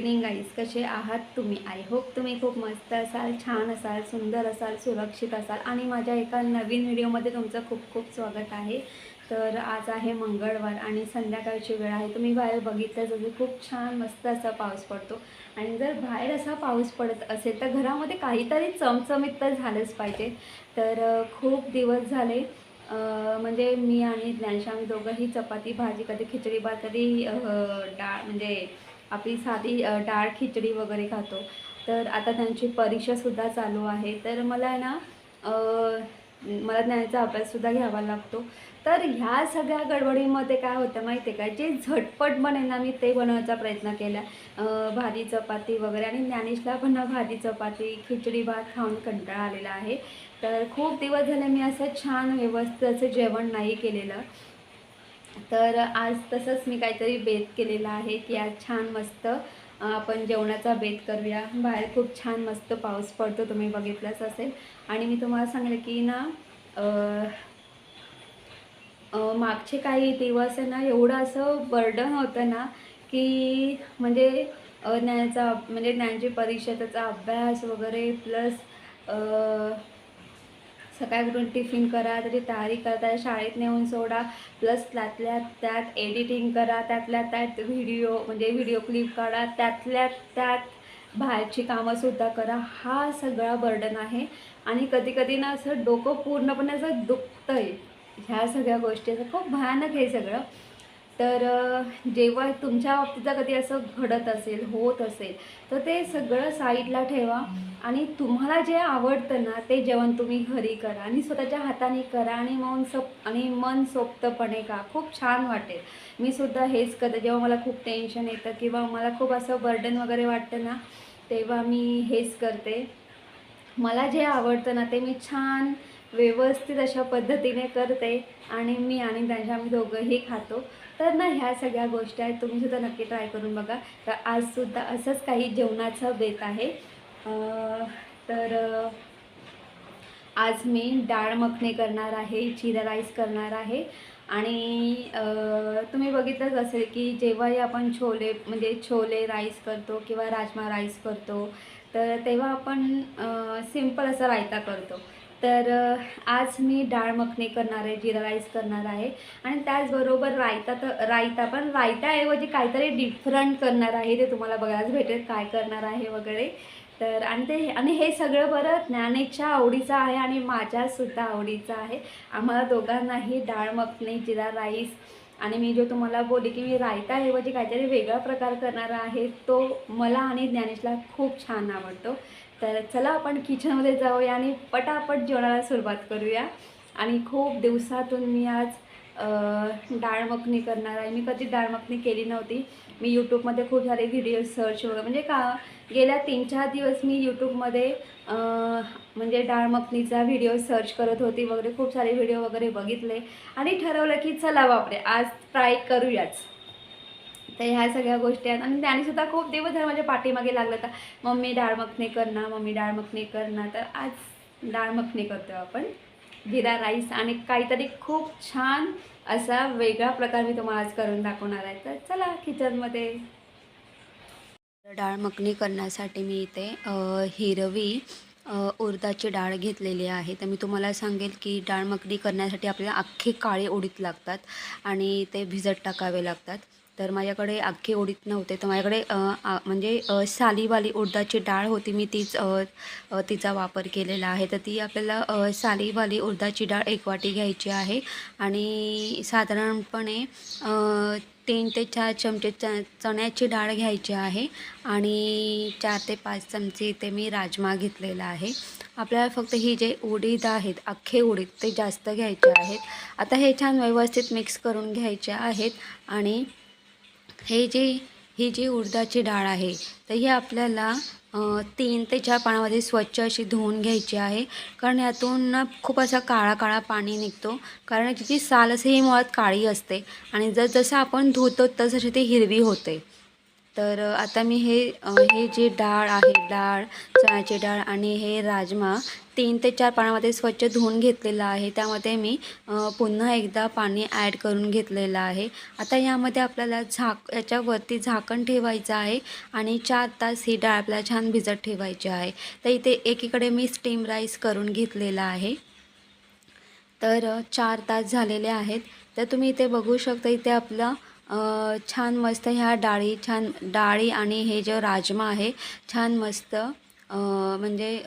Evening guys, कसे आहात तुम्ही? आय होप तुम्ही खूप मस्त असाल, छान असाल, सुंदर असाल, सुरक्षित असाल आणि माझ्या एका नवीन व्हिडिओमध्ये तुमचं खूप खूप स्वागत आहे. तर आज आहे मंगळवार आणि संध्याकाळची वेळ आहे. तुम्ही बाहेर बघितलं जसं खूप छान मस्त असा पाऊस पडतो आणि जर बाहेर असा पाऊस पडत असेल तर घरामध्ये काहीतरी चमचमीत तर झालंच पाहिजे. तर खूप दिवस झाले म्हणजे मी आणि ज्ञानशा आम्ही दोघंही चपाती भाजी, कधी खिचडी भात, कधी डाळ म्हणजे आपली साधी डाळ खिचडी वगैरे खातो. तर आता त्यांची परीक्षासुद्धा चालू आहे. तर मला आहे ना मला ज्ञानाचा अभ्याससुद्धा घ्यावा लागतो. तर ह्या सगळ्या गडबडीमध्ये काय होतं माहिती आहे का, जे झटपट बनेल ना मी ते बनवायचा प्रयत्न केला. भाजी चपाती वगैरे आणि ज्ञानेशला पण ना भाजी चपाती खिचडी भात खाऊन कंटाळा आलेला आहे. तर खूप दिवस झाले मी असं छान व्यवस्थित असं जेवण नाही केलेलं. तर आज तसंच मी काहीतरी बेत केलेला आहे की आज छान मस्त आपण जेवणाचा बेत करूया. बाहेर खूप छान मस्त पाऊस पडतो, तुम्ही बघितलंच असेल. आणि मी तुम्हाला सांगेल की ना मागचे काही दिवस आहे ना एवढं असं बर्डन होतं ना की म्हणजे ज्ञानाचा म्हणजे ज्ञानची परीक्षा, त्याचा अभ्यास वगैरे प्लस सकाळी उठून टिफिन करा, त्याची तयारी करता, शाळेत नेऊन सोडा, प्लस त्यातल्या त्यात एडिटिंग करा, त्यातल्या त्यात व्हिडिओ म्हणजे व्हिडिओ क्लिप काढा, त्यातल्या त्यात बाहेरची कामंसुद्धा करा. हा सगळा बर्डन आहे आणि कधी-कधी ना असं डोकं पूर्णपणे असं दुखतं आहे. ह्या सगळ्या गोष्टी असं खूप भयानक आहे सगळं. तर जेव्हा तुमच्या बाबतीत जर कधी असं घडत असेल, होत असेल, तर ते सगळं साईडला ठेवा आणि तुम्हाला जे आवडतं ना ते जेवण तुम्ही घरी करा आणि स्वतःच्या हाताने करा आणि मन सोप्तपणे खा. खूप छान वाटेल. मी सुद्धा हेच करते जेव्हा मला खूप टेन्शन येतं किंवा मला खूप असं बर्डन वगैरे वाटतं ना, तेव्हा मी हेच करते. मला जे आवडतं ना ते मी छान व्यवस्थित अशा पद्धतीने करते आणि मी आणि त्यांच्या आम्ही दोघंही खातो. तर ना ह्या सगळ्या गोष्टी आहेत, तुम्हीसुद्धा नक्की ट्राय करून बघा. तर आजसुद्धा असंच काही जेवणाचं बेत आहे. तर आज मी डाळ मखनी करणार आहे, जीरा राईस करणार आहे आणि तुम्ही बघितलंच असेल की जेव्हाही आपण छोले म्हणजे छोले राईस करतो किंवा राजमा राईस करतो, तर तेव्हा आपण सिंपल असा रायता करतो. तर आज मी डाळ मखनी करणार आहे, जीरा राईस करणार आहे आणि त्याचबरोबर रायता पण रायत्याऐवजी काहीतरी डिफरंट करणार आहे. ते तुम्हाला बघायलाच भेटेल काय करणार आहे वगैरे. तर आणि हे सगळं बरं ज्ञानेशच्या आवडीचं आहे आणि माझ्यासुद्धा आवडीचं आहे. आम्हाला दोघांनाही डाळ मखनी, जीरा राईस आणि मी जो तुम्हाला बोलले की मी रायताऐवजी काहीतरी वेगळा प्रकार करणार आहे, तो मला आणि ज्ञानेशला खूप छान आवडतो. तर चला आपण किचनमध्ये जाऊया आणि पटापट जेवणाला सुरुवात करूया. आणि खूप दिवसातून मी आज डाळ मखनी करणार आहे. मी कधी डाळ मखनी केली नव्हती. मी यूट्यूबमध्ये खूप सारे व्हिडिओ सर्च वगैरे म्हणजे गेल्या 3-4 दिवस मी यूट्यूबमध्ये म्हणजे डाळ मखनीचा व्हिडिओ सर्च करत होती वगैरे, खूप सारे व्हिडिओ वगैरे बघितले आणि ठरवलं की चला बापरे आज ट्राय करूयाच. तर ह्या सगळ्या गोष्टी आहेत आणि त्यानेसुद्धा खूप दिवस झाले माझ्या पाठीमागे लागलं तर मम्मी डाळ मखनी कर ना, मम्मी डाळ मखनी कर ना. तर आज डाळ मखनी करतो आपण, जिरा राईस आणि काहीतरी खूप छान असा वेगळा प्रकार मी तुम्हाला आज करून दाखवणार आहे. तर चला किचनमध्ये. डाळ मखनी करण्यासाठी मी इथे हिरवी उडदाची डाळ घेतलेली आहे. तर मी तुम्हाला सांगेल की डाळ मखनी करण्यासाठी आपल्याला अख्खे काळे उडीद लागतात आणि ते भिजत टाकावे लागतात. तर माझ्याकडे अख्खे उडीद नव्हते, तर माझ्याकडे म्हणजे सालीवाली उडदाची डाळ होती, मी तिचा वापर केलेला आहे. तर ती आपल्याला सालीवाली उडदाची डाळ 1 वाटी घ्यायची आहे आणि साधारणपणे 3 ते 4 चमचे चण्याची डाळ घ्यायची आहे आणि 4 ते 5 चमचे इथे मी राजमा घेतलेला आहे. आपल्याला फक्त ही जे उडीद आहेत, अख्खे उडीद ते जास्त घ्यायचे आहेत. आता हे छान व्यवस्थित मिक्स करून घ्यायचे आहेत आणि ही जी उडदाची डाळ आहे, तर ही आपल्याला 3 ते 4 पाण्यामध्ये स्वच्छ अशी धुवून घ्यायची आहे. कारण यातून ना खूप असा काळा पाणी निघतो. कारण याची जी साल असते ही मुळात काळी असते आणि जसं आपण धुतो तसं ती हिरवी होते. तर आता मी हे जे डाळ आहे, डाळ, चण्याची डाळ आणि हे राजमा 3 ते 4 पाण्यामध्ये स्वच्छ धुवून घेतलेलं आहे. त्यामध्ये मी पुन्हा एकदा पाणी ॲड करून घेतलेलं आहे. आता यामध्ये आपल्याला याच्यावरती झाकण ठेवायचं आहे आणि 4 तास ही डाळ आपल्याला छान भिजत ठेवायची आहे. तर इथे एकीकडे मी स्टीम राईस करून घेतलेला आहे. तर 4 तास झालेले आहेत. तर तुम्ही इथे बघू शकता, इथे आपलं छान मस्त ह्या डाळी आणि हे जो राजमा आहे छान मस्त म्हणजे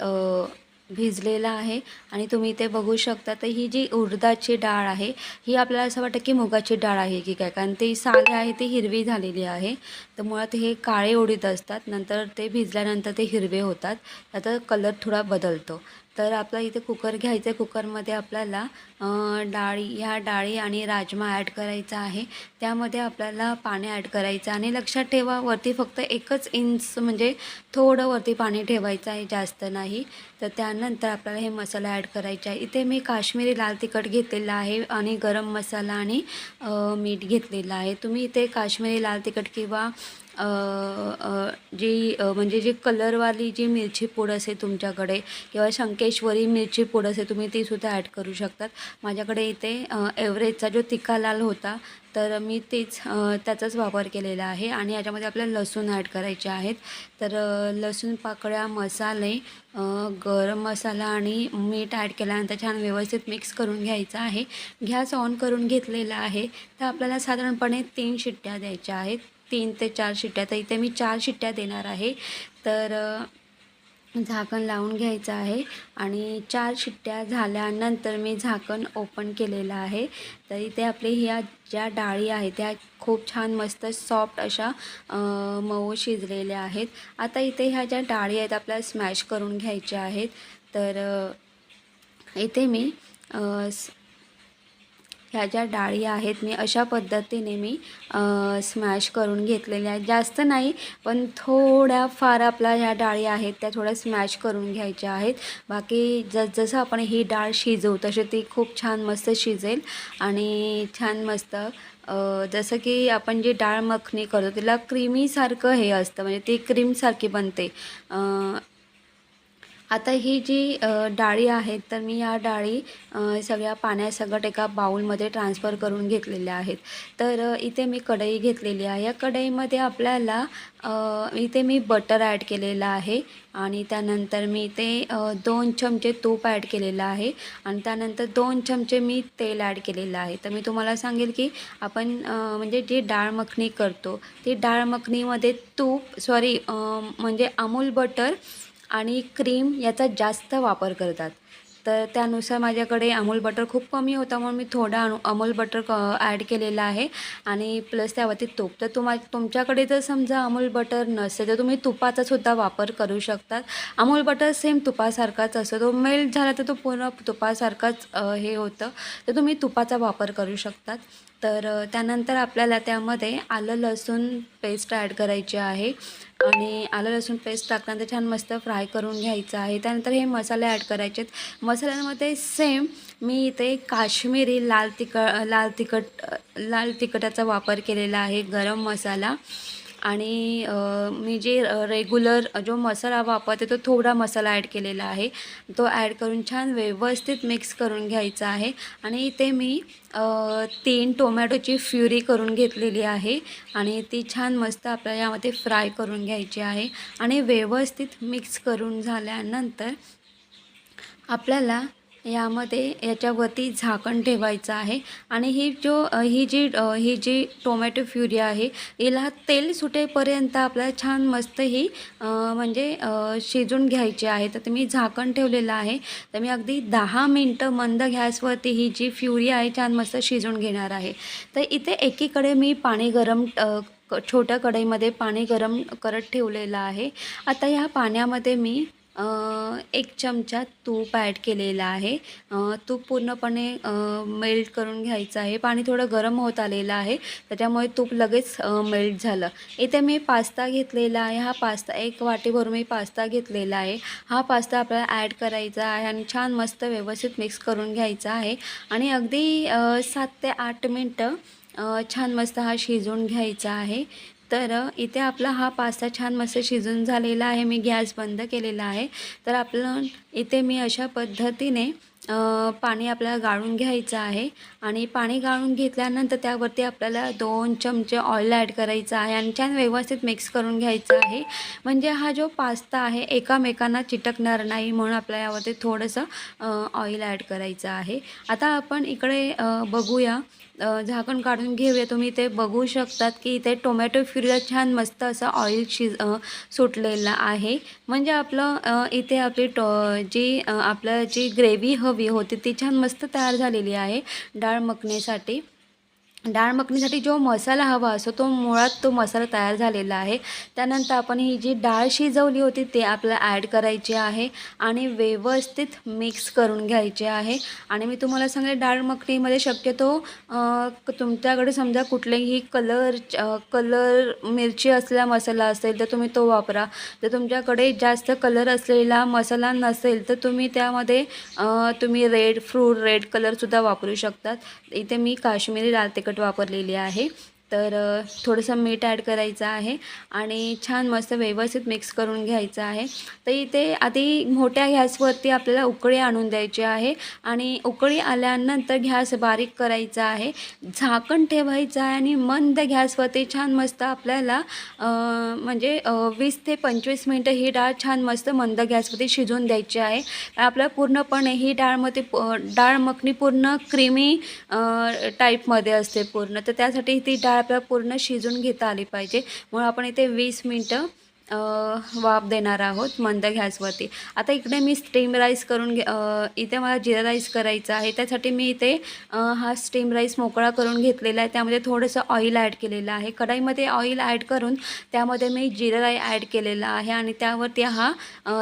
भिजलेला आहे. आणि तुम्ही इथे बघू शकता, तर ही जी उडदाची डाळ आहे ही आपल्याला असं वाटतं की मुगाची डाळ आहे की काय, कारण ती साल आहे ती हिरवी झालेली आहे. तर मुळात हे काळे उडीद असतात, नंतर ते भिजल्यानंतर ते हिरवे होतात, त्याचा कलर थोडा बदलतो. तर आपला इथे कुकर घ्यायचं आहे. कुकरमध्ये आपल्याला ह्या डाळी आणि राजमा ॲड करायचा आहे. त्यामध्ये आपल्याला पाणी ॲड करायचं आणि लक्षात ठेवा, वरती फक्त 1 इंच म्हणजे थोडं वरती पाणी ठेवायचं आहे, जास्त नाही. तर त्यानंतर आपल्याला हे मसाला ॲड करायचा आहे. इथे मी काश्मीरी लाल तिखट घेतलेलं आहे आणि गरम मसाला आणि मीठ घेतलेलं आहे. तुम्ही इथे काश्मीरी लाल तिखट किंवा म्हणजे जी कलरवाली जी मिरची पूड असेल तुमच्याकडे किंवा शंकेश्वरी मिरची पूड असेल, तुम्ही तीसुद्धा ॲड करू शकतात. माझ्याकडे इथे एव्हरेजचा जो तिखा लाल होता, तर मी त्याचाच वापर केलेला आहे. आणि याच्यामध्ये आपल्याला लसूण ॲड करायचे आहेत. तर लसूण पाकळ्या, मसाले, गरम मसाला आणि मीठ ॲड केल्यानंतर छान व्यवस्थित मिक्स करून घ्यायचं आहे. गॅस ऑन करून घेतलेला आहे. तर आपल्याला साधारणपणे 3 शिट्ट्या द्यायच्या आहेत, 3 ते 4 शिट्ट्या. तर इथे मी 4 शिट्ट्या देणार आहे. तर झाकण लावून घ्यायचं आहे आणि 4 शिट्ट्या झाल्यानंतर मी झाकण ओपन केलेलं आहे. तर इथे आपले ह्या ज्या डाळी आहेत त्या खूप छान मस्त सॉफ्ट अशा मऊ शिजलेल्या आहेत. आता इथे ह्या ज्या डाळी आहेत आपल्याला स्मॅश करून घ्यायच्या आहेत. तर इथे मी ह्या ज्या डाळी आहेत मी अशा पद्धतीने मी स्मॅश करून घेतलेल्या आहेत. जास्त नाही, पण थोड्या फार आपल्या ह्या डाळी आहेत त्या थोड्या स्मॅश करून घ्यायच्या आहेत. बाकी जसं आपण ही डाळ शिजवू तशी ती खूप छान मस्त शिजेल आणि छान मस्त जसं की आपण जी डाळ मखनी करतो तिला क्रीमीसारखं हे असतं, म्हणजे ती क्रीमसारखी बनते. आता ही जी डाळी आहेत, तर मी या डाळी सगळ्या पाण्यासकट एका बाउलमध्ये ट्रान्सफर करून घेतलेल्या आहेत. तर इथे मी कढई घेतलेली आहे. या कढईमध्ये आपल्याला इथे मी बटर ॲड केलेलं आहे आणि त्यानंतर मी इथे 2 चमचे तूप ॲड केलेलं आहे आणि त्यानंतर 2 चमचे मी तेल ॲड केलेलं आहे. तर मी तुम्हाला सांगेल की आपण म्हणजे जी डाळ मखनी करतो ती डाळ मखनीमध्ये म्हणजे अमूल बटर आणि क्रीम याचा जास्त वापर करतात. तर त्यानुसार माझ्याकडे अमूल बटर खूप कमी होता, म्हणून मी थोडा अमूल बटर ॲड केलेला आहे आणि प्लस त्यावरती तूप. तर तुमच्याकडे जर समजा अमूल बटर नसेल तर तुम्ही तुपाचासुद्धा वापर करू शकतात. अमूल बटर सेम तुपासारखाच असतो, तो मेल्ट झाला तर तो पूर्ण तुपासारखाच हे होतं. तर तुम्ही तुपाचा वापर करू शकतात. तर त्यानंतर आपल्याला त्यामध्ये आलं लसूण पेस्ट ॲड करायची आहे आणि आलं लसूण पेस्ट टाकल्यानंतर छान मस्त फ्राय करून घ्यायचं आहे. त्यानंतर हे मसाले ॲड करायचे आहेत. मसाल्यांमध्ये सेम मी इथे काश्मीरी लाल तिखटाचा वापर केलेला आहे, गरम मसाला आणि मी जे रेग्युलर जो मसाला वापरते तो थोडा मसाला ॲड केलेला आहे. तो ॲड करून छान व्यवस्थित मिक्स करून घ्यायचा आहे. आणि इथे मी 3 टोमॅटोची प्युरी करून घेतलेली आहे आणि ती छान मस्त आपल्याला यामध्ये फ्राय करून घ्यायची आहे. आणि व्यवस्थित मिक्स करून झाल्यानंतर आपल्याला याच्यावरती झाकण ठेवायचं आहे आणि ही जी टोमॅटो प्युरी आहे हिला तेल सुटेपर्यंत आपल्याला छान मस्त ही म्हणजे शिजून घ्यायची आहे. तर मी झाकण ठेवलेलं आहे. तर मी अगदी 10 मिनटं मंद गॅसवरती ही जी प्युरी आहे छान मस्त शिजून घेणार आहे. तर इथे एकीकडे मी छोट्या कढईमध्ये पाणी गरम करत ठेवलेलं आहे. आता ह्या पाण्यामध्ये मी 1 चमचा तूप ॲड केलेला आहे. तूप पूर्णपणे मेल्ट करून घ्यायचं आहे. पाणी थोडं गरम होत आलेलं आहे, त्याच्यामुळे तूप लगेच मेल्ट झालं. इथे मी पास्ता घेतलेला आहे. हा पास्ता 1 वाटीभर मी पास्ता घेतलेला आहे. हा पास्ता आपल्याला ॲड करायचा आहे आणि छान मस्त व्यवस्थित मिक्स करून घ्यायचा आहे आणि अगदी 7 ते 8 मिनटं छान मस्त हा शिजवून घ्यायचा आहे। तर इथे आपला हा पास्ता छान मस्त शिजून झालेला आहे। मी गॅस बंद केलेला आहे। तर आपलं इथे मी अशा पद्धतीने पाणी आपल्याला गाळून घ्यायचं आहे आणि पाणी गाळून घेतल्यानंतर त्यावरती आपल्याला 2 चमचे ऑइल ॲड करायचं आहे आणि छान व्यवस्थित मिक्स करून घ्यायचं आहे। म्हणजे हा जो पास्ता आहे एकमेकांना चिटकणार नाही, म्हणून आपल्याला यावरती थोडंसं ऑइल ॲड करायचं आहे। आता आपण इकडे बघूया, झाकण काढून घेऊया। तुम्ही ते बघू शकतात की इथे टोमॅटो प्युरीला छान मस्त असं ऑइल सुटलेलं आहे। म्हणजे आपलं इथे आपली आपल्याला जी ग्रेव्ही हवी होती ती छान मस्त तयार झालेली आहे। डाळ मखनीसाठी जो मसाला हवा असतो तो मुळात तो मसाला तयार झालेला आहे। त्यानंतर आपण ही जी डाळ शिजवली होती ते आपल्याला ॲड करायची आहे आणि व्यवस्थित मिक्स करून घ्यायचे आहे। आणि मी तुम्हाला सांगेन डाळ मखनीमध्ये शक्यतो तुमच्याकडे समजा कुठलेही कलर मिरची असलेला मसाला असेल तर तुम्ही तो वापरा। जर तुमच्याकडे जास्त कलर असलेला मसाला नसेल तर तुम्ही त्यामध्ये तुम्ही रेड कलरसुद्धा वापरू शकतात। इथे मी काश्मीरी लाल तिखट वापरलेली आहे। तर थोडंसं मीठ ॲड करायचं आहे आणि छान मस्त व्यवस्थित मिक्स करून घ्यायचं आहे। तर इथे आधी मोठ्या गॅसवरती आपल्याला उकळी आणून द्यायची आहे आणि उकळी आल्यानंतर गॅस बारीक करायचा आहे, झाकण ठेवायचं आहे आणि मंद गॅसवरती छान मस्त आपल्याला म्हणजे 20 ते 25 मिनटं ही डाळ छान मस्त मंद गॅसवरती शिजवून द्यायची आहे। आपल्याला पूर्णपणे ही डाळ मखनी पूर्ण क्रीमी टाईपमध्ये असते पूर्ण, तर त्यासाठी ती डाळ आपल्याला पूर्ण शिजून घेता आली पाहिजे, म्हणून आपण इथे 20 मिनटं वाफ देणार आहोत मंद गॅसवरती। आता इकडे मी स्टीम राईस इथे मला जिरा राईस करायचा आहे। त्यासाठी मी इथे हा स्टीम राईस मोकळा करून घेतलेला आहे। त्यामध्ये थोडंसं ऑइल ॲड केलेलं आहे। कढईमध्ये ऑइल ॲड करून त्यामध्ये मी जिरा राईस ॲड केलेला आहे आणि त्यावरती हा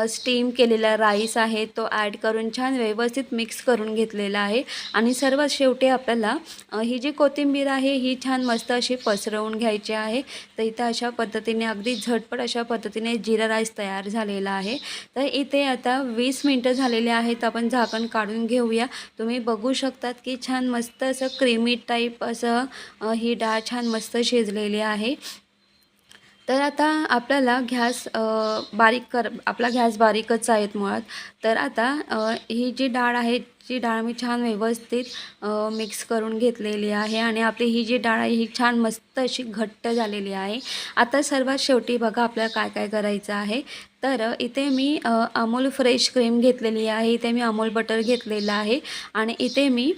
स्टीम केलेला राईस आहे तो ॲड करून छान व्यवस्थित मिक्स करून घेतलेला आहे। आणि सर्वात शेवटी आपल्याला ही जी कोथिंबीर आहे ही छान मस्त अशी पसरवून घ्यायची आहे। तर इथं अशा पद्धतीने अगदी झटपट अशा पद्धतीने जिरा राईस तयार झालेला आहे। तर इथे आता 20 मिनटं झालेले आहेत। आपण झाकण काढून घेऊया। तुम्ही बघू शकतात की छान मस्त असं क्रीमी टाईप असं ही डाळ छान मस्त शिजलेली आहे। तर आता आपल्याला आपला गॅस बारीकच आहेत मुळात। तर आता ही जी डाळ आहे जी डाळ मी छान व्यवस्थित मिक्स करून घेतलेली आहे आणि आपली ही जी डाळ आहे ही छान मस्त अशी घट्ट झालेली आहे। आता सर्वात शेवटी बघा आपल्याला काय काय करायचं आहे। तर इथे मी अमूल फ्रेश क्रीम घेतलेली आहे, इथे मी अमूल बटर घेतलेलं आहे आणि इथे मी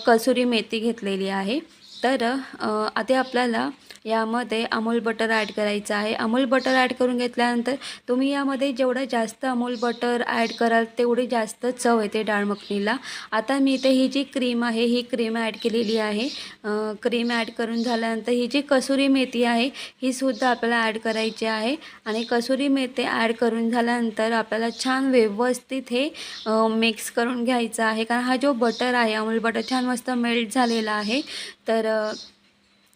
कसुरी मेथी घेतलेली आहे। तर आता आपल्याला यामध्ये अमूल बटर ॲड करायचं आहे। अमूल बटर ॲड करून घेतल्यानंतर तुम्ही यामध्ये जेवढं जास्त अमूल बटर ॲड कराल तेवढी जास्त चव येते डाळ मखनीला। आता मी इथे ही जी क्रीम आहे ही क्रीम ॲड केलेली आहे। क्रीम ॲड करून झाल्यानंतर ही जी कसुरी मेथी आहे ही सुद्धा आपल्याला ॲड करायची आहे आणि कसुरी मेथी ॲड करून झाल्यानंतर आपल्याला छान व्यवस्थित हे मिक्स करून घ्यायचं आहे, कारण हा जो बटर आहे अमूल बटर छान मस्त मेल्ट झालेला आहे। तर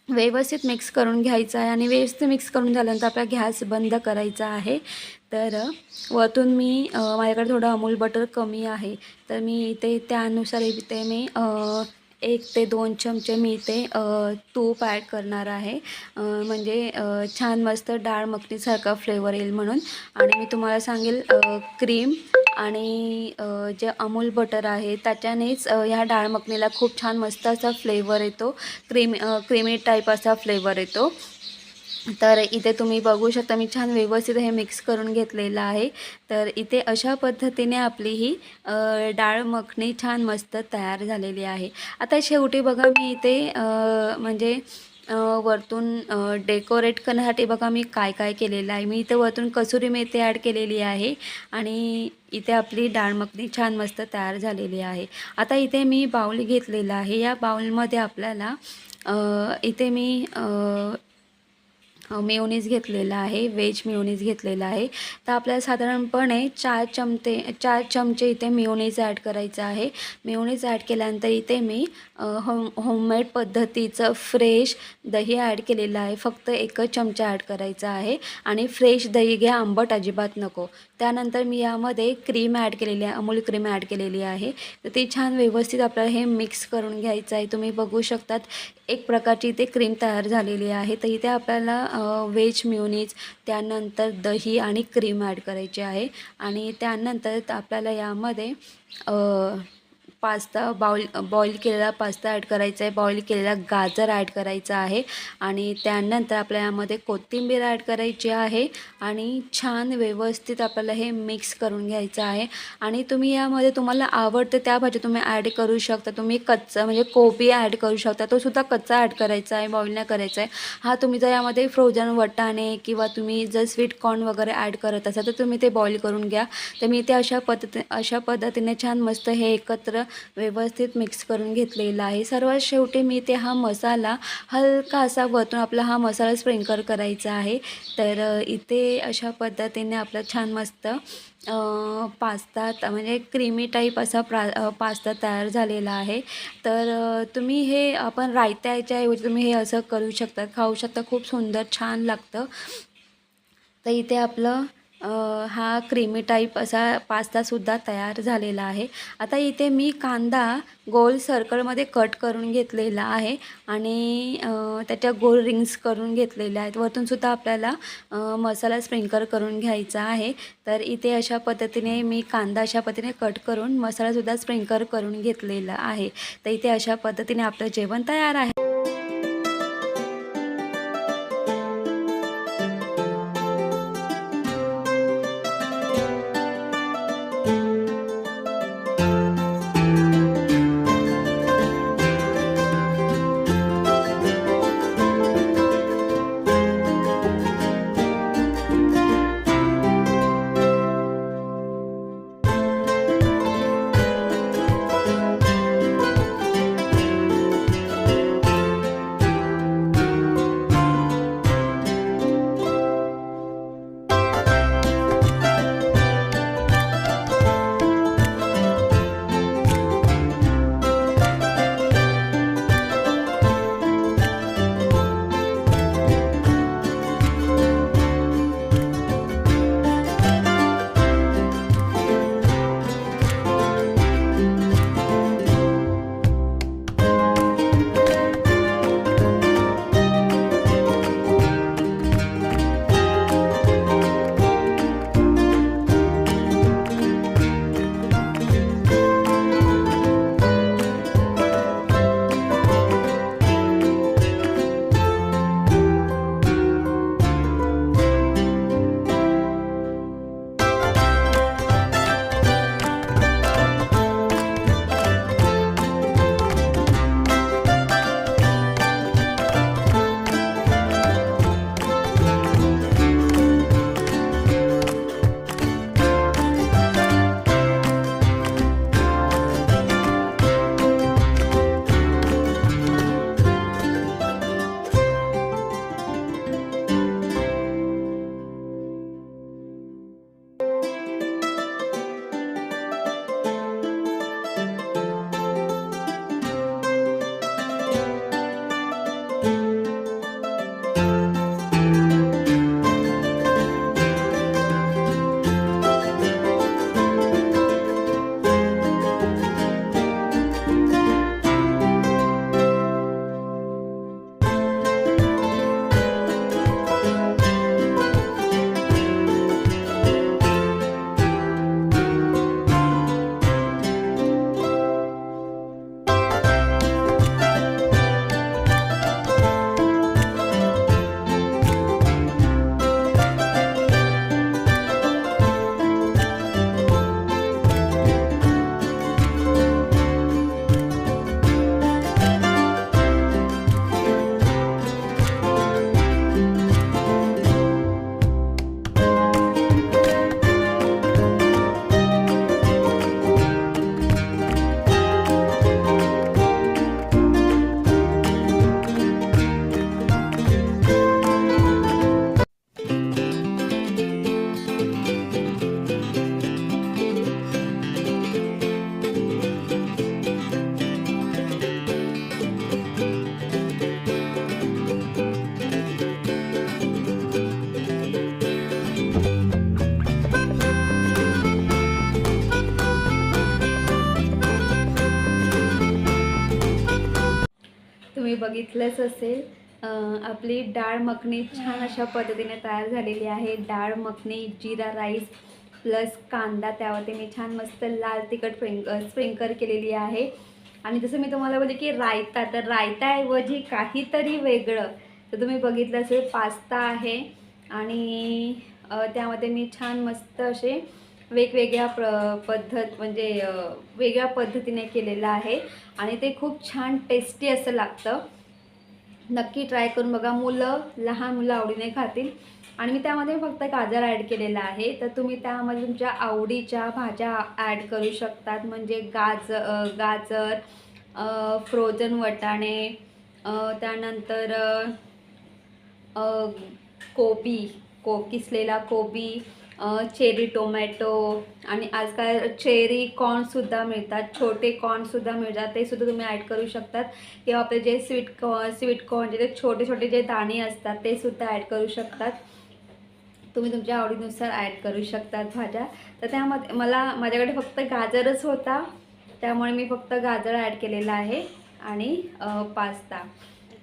व्यवस्थित मिक्स करून घ्यायचं आहे आणि व्यवस्थित मिक्स करून झाल्यानंतर आपला गॅस बंद करायचा आहे। तर वरतून माझ्याकडे थोडं अमूल बटर कमी आहे, तर मी इथे त्यानुसार इथे मी 1 ते 2 चमचे मी इथे तूप ॲड करणार आहे, म्हणजे छान मस्त डाळ मखनीसारखा फ्लेवर येईल म्हणून। आणि मी तुम्हाला सांगेल क्रीम आणि जे अमूल बटर आहे त्याच्यानेच ह्या डाळ मखनीला खूप छान मस्त असा फ्लेवर येतो, क्रीमी टाईप असा फ्लेवर येतो। तर इथे तुम्ही बघू शकता मी छान व्यवस्थित हे मिक्स करून घेतलेलं आहे। तर इथे अशा पद्धतीने आपली ही डाळ मखनी छान मस्त तयार झालेली आहे। आता शेवटी बघा मी इथे म्हणजे वरतून डेकोरेट करण्यासाठी बघा मी काय काय केलेलं आहे। मी इथे वरतून कसुरी मेथी ॲड केलेली आहे आणि इथे आपली डाळ मखनी छान मस्त तयार झालेली आहे। आता इथे मी बाउल घेतलेला आहे। या बाउलमध्ये आपल्याला इथे मी मेयोनीज घेतलेला आहे, व्हेज मेयोनीज घेतलेला आहे। तर आपल्याला साधारणपणे 4 चमचे इथे मेयोनीज ॲड करायचं आहे। मेयोनीज ॲड केल्यानंतर इथे मी होममेड पद्धतीचं फ्रेश दही ॲड केलेलं आहे. फक्त 1च चमचा ॲड करायचा आहे आणि फ्रेश दही घ्या, आंबट अजिबात नको. त्यानंतर मी यामध्ये क्रीम ॲड केलेली आहे, अमूल क्रीम ॲड केलेली आहे. तर ते छान व्यवस्थित आपल्याला हे मिक्स करून घ्यायचं आहे. तुम्ही बघू शकतात एक प्रकारची इथे क्रीम तयार झालेली आहे. तर इथे आपल्याला व्हेज मेयोनीज, त्यानंतर दही आणि क्रीम ॲड करायची आहे आणि त्यानंतर आपल्याला यामध्ये पास्ता बॉईल केलेला पास्ता ॲड करायचा आहे, बॉईल केलेला गाजर ॲड करायचा आहे आणि त्यानंतर आपल्या यामध्ये कोथिंबीर ॲड करायची आहे आणि छान व्यवस्थित आपल्याला हे मिक्स करून घ्यायचं आहे. आणि तुम्ही यामध्ये तुम्हाला आवडते त्या भाज्या तुम्ही ॲड करू शकता. तुम्ही कच्चा म्हणजे कोबी ॲड करू शकता, तो सुद्धा कच्चा ॲड करायचा आहे, बॉईल नाही करायचा आहे. हा तुम्ही जर यामध्ये फ्रोझन वटाणे किंवा तुम्ही जर स्वीट कॉर्न वगैरे ॲड करत असाल तर तुम्ही ते बॉईल करून घ्या. तर मी ते अशा पद्धतीने छान मस्त हे एकत्र व्यवस्थित मिक्स करून घेतलेला आहे. सर्वात शेवटी मी ते हा मसाला हलका असा वरतून आपला हा मसाला स्प्रिंकल करायचा आहे. तर इथे अशा पद्धतीने आपला छान मस्त पास्ता म्हणजे क्रीमी टाईप असा पास्ता तयार झालेला आहे. तर तुम्ही हे आपण रायत्याच्या ऐवजी तुम्ही हे असं करू शकता, खाऊ शकता. खूप सुंदर छान लागतं. तर इथे आपलं हा क्रीमी टाईप असा पास्तासुद्धा तयार झालेला आहे. आता इथे मी कांदा गोल सर्कलमध्ये कट करून घेतलेला आहे आणि त्याच्या गोल रिंग्स करून घेतलेल्या आहेत. वरतूनसुद्धा आपल्याला मसाला स्प्रिंकल करून घ्यायचा आहे. तर इथे अशा पद्धतीने मी कांदा अशा पद्धतीने कट करून मसालासुद्धा स्प्रिंकल करून घेतलेला आहे. तर इथे अशा पद्धतीने आपलं जेवण तयार आहे. बघितलंच असेल आपली डाळ मखनी छान अशा पद्धतीने तयार झालेली आहे. डाळ मखनी जीरा राईस प्लस कांदा, त्यावरती मी छान मस्त लाल तिखट स्प्रिंकर केलेली आहे. आणि जसं मी तुम्हाला बोलले की रायता, तर रायताऐवजी काहीतरी वेगळं, तर तुम्ही बघितलं असेल पास्ता आहे. आणि त्यामध्ये मी छान मस्त असे वेगवेगळ्या पद्धत म्हणजे वेगळ्या पद्धतीने केलेलं आहे आणि ते खूप छान टेस्टी असं लागतं. नक्की ट्राय करून बघा. लहान मुलं आवडीने खातील. आणि मी त्यामध्ये फक्त गाजर ॲड केलेलं आहे, तर तुम्ही त्यामध्ये तुमच्या आवडीच्या भाज्या ॲड करू शकतात. म्हणजे गाजर, फ्रोझन वटाणे, त्यानंतर कोबी, किसलेला कोबी, चेरी टोमॅटो आणि आजकाल चेरी कॉर्नसुद्धा मिळतात, छोटे कॉर्नसुद्धा मिळतात, ते सुद्धा तुम्ही ॲड करू शकतात. किंवा आपले जे स्वीट कॉर्न जे छोटे छोटे जे दाणे असतात ते सुद्धा ॲड करू शकतात. तुम्ही तुमच्या आवडीनुसार ॲड करू शकतात भाज्या. तर त्यामध्ये माझ्याकडे फक्त गाजरच होता, त्यामुळे मी फक्त गाजर ॲड केलेला आहे. आणि पास्ता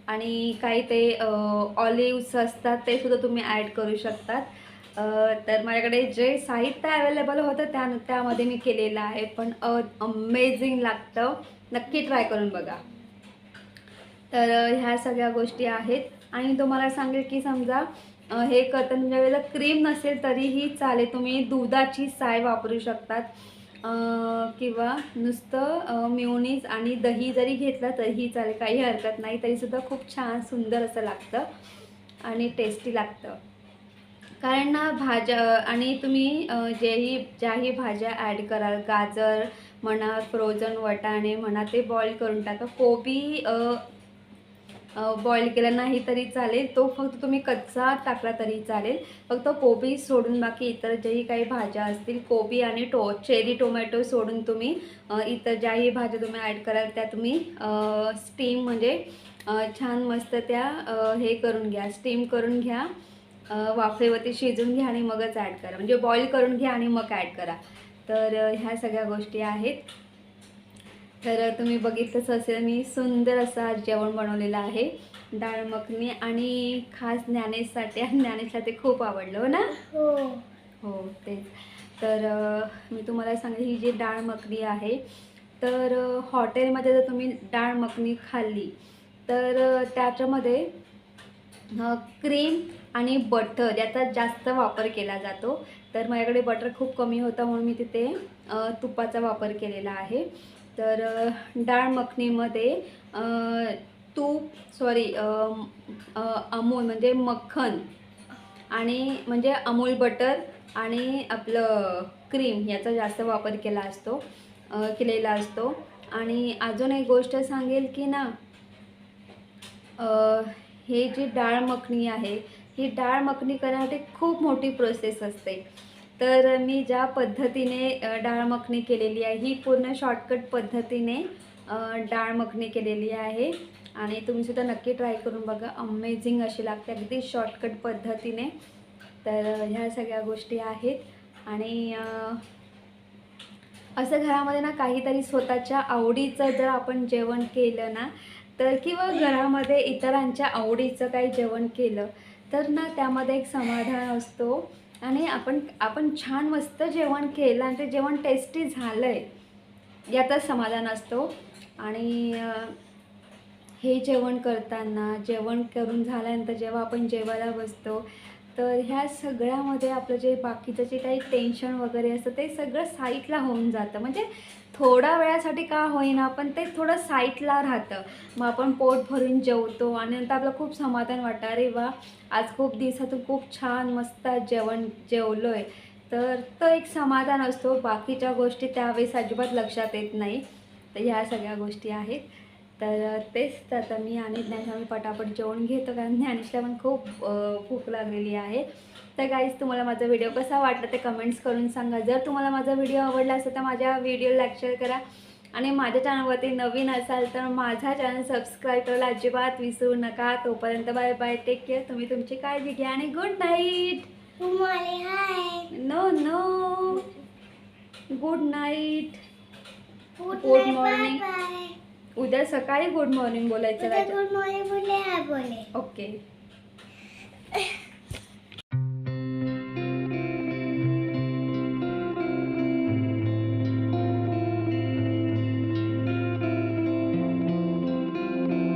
आणि काही ते ऑलिव्हज असतात ते सुद्धा तुम्ही ॲड करू शकतात. तर माझ्याकडे जे साहित्य अवेलेबल होतं त्यामध्ये मी केलेलं आहे. पण अमेझिंग लागतं, नक्की ट्राय करून बघा. तर ह्या सगळ्या गोष्टी आहेत. आणि तुम्हाला सांगेल की समजा हे करताना तुमच्याकडे क्रीम नसेल तरीही चालेल, तुम्ही दुधाची साय वापरू शकतात. किंवा नुसतं मेयोनीज आणि दही जरी घेतला तरीही चालेल, काही हरकत नाही. तरीसुद्धा खूप छान सुंदर असं लागतं आणि टेस्टी लागतं. कारण ना भाज्या आणि तुम्ही ज्याही भाज्या ॲड कराल, गाजर म्हणा, फ्रोझन वटाणे म्हणा, ते बॉईल करून टाका. कोबी बॉईल केला नाही तरी चालेल, तो फक्त तुम्ही कच्चा टाकला तरी चालेल. फक्त कोबी सोडून बाकी इतर जेही काही भाज्या असतील, कोबी आणि चेरी टोमॅटो सोडून तुम्ही इतर ज्याही भाज्या तुम्ही ॲड कराल त्या तुम्ही स्टीम म्हणजे छान मस्त त्या हे करून घ्या, स्टीम करून घ्या, वाफेवरती शिजवून घ्या आणि मगच ॲड करा. म्हणजे बॉईल करून घ्या आणि मग ॲड करा. तर ह्या सगळ्या गोष्टी आहेत. तर तुम्ही बघितलंच असेल, मी सुंदर असं आज जेवण बनवलेलं आहे, डाळ मखनी. आणि खास ज्ञानेशसाठी, आणि ज्ञानेशला ते खूप आवडलं हो ना. हो तेच. तर मी तुम्हाला सांगेन, ही जी डाळ मखनी आहे, तर हॉटेलमध्ये जर तुम्ही डाळ मखनी खाल्ली तर त्याच्यामध्ये क्रीम आणि बटर याचा जास्त वापर केला जातो. तर माझ्याकडे बटर खूप कमी होता म्हणून मी तिथे तुपाचा वापर केलेला आहे. तर डाळ मखनीमध्ये अमूल म्हणजे मक्खन आणि म्हणजे अमूल बटर आणि आपलं क्रीम याचा जास्त वापर केलेला असतो. आणि अजून एक गोष्ट सांगेल की ना, हे जी डाळ मखनी आहे, ही डाळ मखनी करण्यासाठी खूप मोठी प्रोसेस असते. तर मी ज्या पद्धतीने डाळ मखनी केलेली आहे, ही पूर्ण शॉर्टकट पद्धतीने डाळ मखनी केलेली आहे. आणि तुम्हीसुद्धा नक्की ट्राय करून बघा, अमेझिंग अशी लागते अगदी शॉर्टकट पद्धतीने. तर ह्या सगळ्या गोष्टी आहेत. आणि असं घरामध्ये ना काहीतरी स्वतःच्या आवडीचं जर आपण जेवण केलं ना, तर किंवा घरामध्ये इतरांच्या आवडीचं काही जेवण केलं तर ना त्यामध्ये एक समाधान असतो. आणि आपण छान मस्त जेवण केलं आणि ते जेवण टेस्टी झालं आहे यातच समाधान असतो. आणि हे जेवण जेवण करून झाल्यानंतर जेव्हा आपण जेवायला बसतो, तर ह्या सगळ्यामध्ये आपलं जे बाकीचं जे काही टेन्शन वगैरे असतं ते सगळं साईडला होऊन जातं. म्हणजे थोड्या वेळासाठी का होईना पण ते थोडं साईडला राहतं. मग आपण पोट भरून जेवतो आणि नंतर आपलं खूप समाधान वाटतं, अरे वा, आज खूप दिवसातून खूप छान मस्त जेवण जेवलो आहे. तर तो एक समाधान असतो. बाकीच्या गोष्टी त्यावेळेस अजिबात लक्षात येत नाही. तर ह्या सगळ्या गोष्टी आहेत. तर तेच. तर आता मी आणि ज्ञानेश आम्ही पटापट जेवण घेतो, कारण ज्ञानेशला पण खूप भूक लागलेली आहे. तर गाईज, तुम्हाला माझा व्हिडिओ कसा वाटला ते कमेंट्स करून सांगा. जर तुम्हाला माझा व्हिडिओ आवडला असेल तर माझ्या व्हिडिओला लाईक शेअर करा. आणि माझ्या चॅनलवरती नवीन असाल तर माझा चॅनल सबस्क्राईब करायला अजिबात विसरू नका. तोपर्यंत बाय बाय, टेक केअर. तुम्ही तुमची काळजी घ्या आणि good night. No good night, good morning. उद्या सकाळी गुड मॉर्निंग बोलायचं उधर राजा. गुड मॉर्निंग बोले हाँ बोले. ओके.